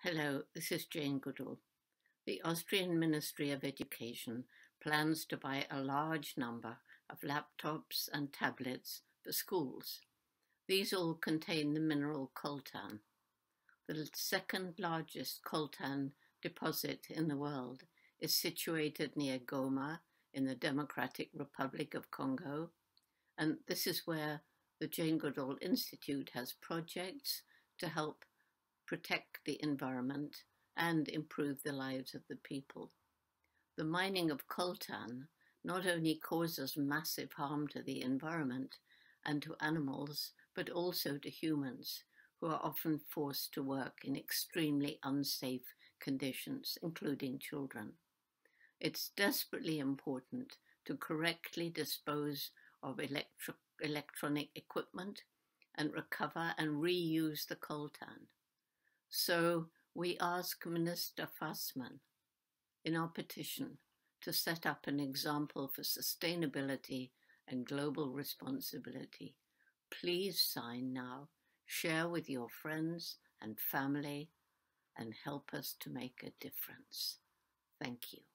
Hello, this is Jane Goodall. The Austrian Ministry of Education plans to buy a large number of laptops and tablets for schools. These all contain the mineral coltan. The second largest coltan deposit in the world is situated near Goma in the Democratic Republic of Congo, and this is where the Jane Goodall Insitut has projects to help protect the environment and improve the lives of the people. The mining of coltan not only causes massive harm to the environment and to animals, but also to humans, who are often forced to work in extremely unsafe conditions, including children. It's desperately important to correctly dispose of electronic equipment and recover and reuse the coltan. So we ask Minister Faßmann in our petition to set up an example for sustainability and global responsibility. Please sign now, share with your friends and family, and help us to make a difference. Thank you.